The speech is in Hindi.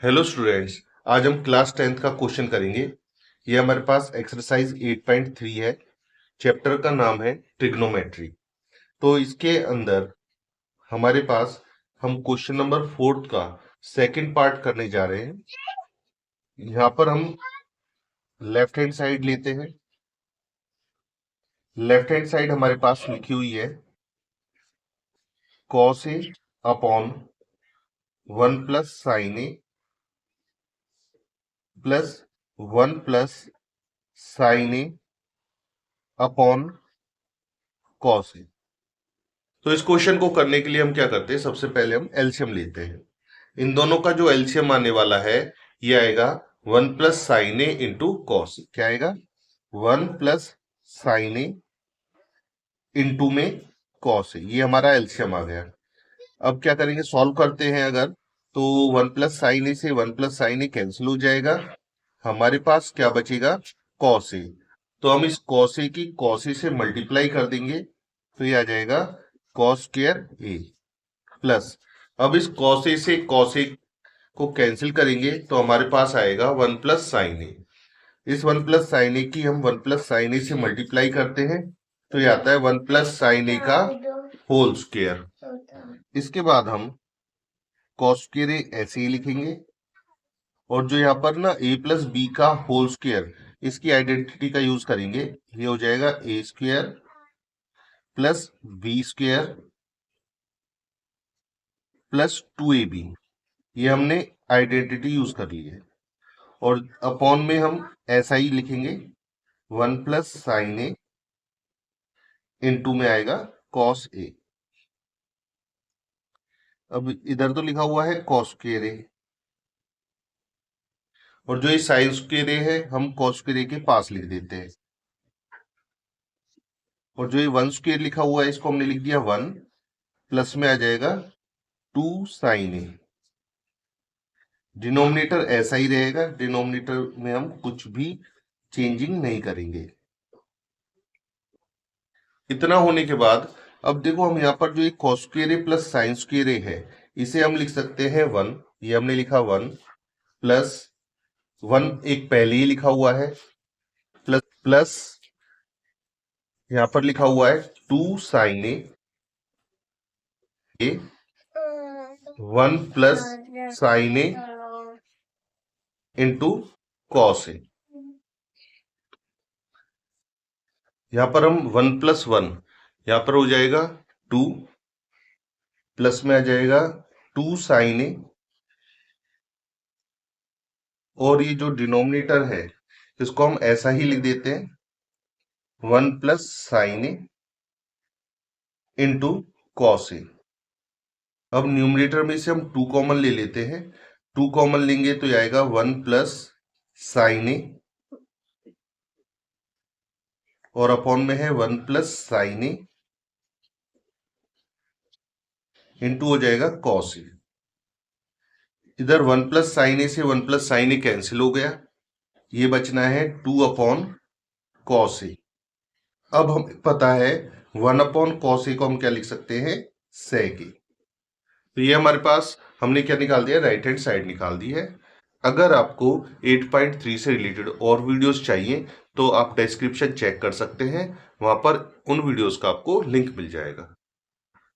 हेलो स्टूडेंट्स, आज हम क्लास 10th का क्वेश्चन करेंगे। ये हमारे पास एक्सरसाइज 8.3 है। चैप्टर का नाम है ट्रिग्नोमेट्री। तो इसके अंदर हमारे पास हम क्वेश्चन नंबर 4 का सेकंड पार्ट करने जा रहे हैं। यहाँ पर हम लेफ्ट हैंड साइड लेते हैं। लेफ्ट हैंड साइड हमारे पास लिखी हुई है cos A upon 1 plus sign A plus 1 plus sign A upon cos A. तो इस क्वेश्चन को करने के लिए हम क्या करते हैं, सबसे पहले हम एलसीएम लेते हैं। इन दोनों का जो एलसीएम आने वाला है ये आएगा 1 प्लस साइन ए इंटू कॉस। क्या आएगा? 1 प्लस साइन ए इंटू में कॉस ए। ये हमारा एलसीएम आ गया। अब क्या करेंगे, सॉल्व करते हैं। अगर तो 1 प्लस साइन ए से 1 प्लस साइन ए कैंसिल हो जाएगा। हमारे पास क्या बचेगा? Cos A. तो हम इस कॉस ए की कॉस ए से मल्टीप्लाई कर देंगे तो ये आ जाएगा कॉस स्क्वायर ए प्लस, अब इस कॉस ए से कॉस ए को कैंसिल करेंगे तो हमारे पास आएगा 1 प्लस साइन ए। इस 1 प्लस साइन ए की हम 1 प्लस साइन ए से मल्टीप्लाई करते हैं तो ये आता है 1 प्लस साइन ए का होल स्क्वायर। इसके बाद हम कॉस स्क्वायर ए ऐसे ही लिखेंगे और जो यहाँ पर ना a प्लस बी का होल स्क्वायर, इसकी आइडेंटिटी का यूज करेंगे। ये हो जाएगा a square plus B square plus 2ab। ये हमने आइडेंटिटी यूज कर ली है और अपॉन में हम ऐसा ही लिखेंगे 1 प्लस साइन ए इंटू में आएगा कॉस ए। अब इधर तो लिखा हुआ है कॉस स्क्वायर ए और जो ये साइन स्क्वायर ए है हम कॉस स्क्वायर ए के पास लिख देते हैं और जो ये 1 स्क्वायर लिखा हुआ है इसको हमने लिख दिया 1 प्लस में आ जाएगा 2 साइन ए। डिनोमिनेटर ऐसा ही रहेगा, डिनोमिनेटर में हम कुछ भी चेंजिंग नहीं करेंगे। इतना होने के बाद अब देखो, हम यहाँ पर जो एक कॉस स्क्वायर ए प्लस साइन स्क्वायर ए है इसे हम लिख सकते हैं 1। ये हमने लिखा 1 प्लस 1 एक पहले ही लिखा हुआ है प्लस प्लस यहाँ पर लिखा हुआ है 2 sign A 1 plus sign A into cos A. यहां पर हम 1 प्लस 1 यहां पर हो जाएगा 2 प्लस में आ जाएगा 2 साइन ए और ये जो डिनोमिनेटर है इसको हम ऐसा ही लिख देते हैं 1 plus sign A into cos A. अब न्यूमरेटर में से हम 2 कॉमन ले लेते हैं। 2 कॉमन लेंगे तो ये आएगा 1 प्लस साइन ए और अपॉन में है 1 प्लस साइन ए इंटू हो जाएगा कॉस ए। इधर 1 प्लस साइन ए से 1 प्लस साइन ए कैंसिल हो गया, ये बचना है 2 अपॉन कॉस ए। अब हमें पता है 1 अपॉन कॉस ए को हम क्या लिख सकते हैं? सेक ए। तो ये हमारे पास हमने क्या निकाल दिया? राइट हैंड साइड निकाल दी है। अगर आपको 8.3 से रिलेटेड और वीडियोस चाहिए तो आप डिस्क्रिप्शन चेक कर सकते हैं, वहां पर उन वीडियोस का आपको लिंक मिल जाएगा।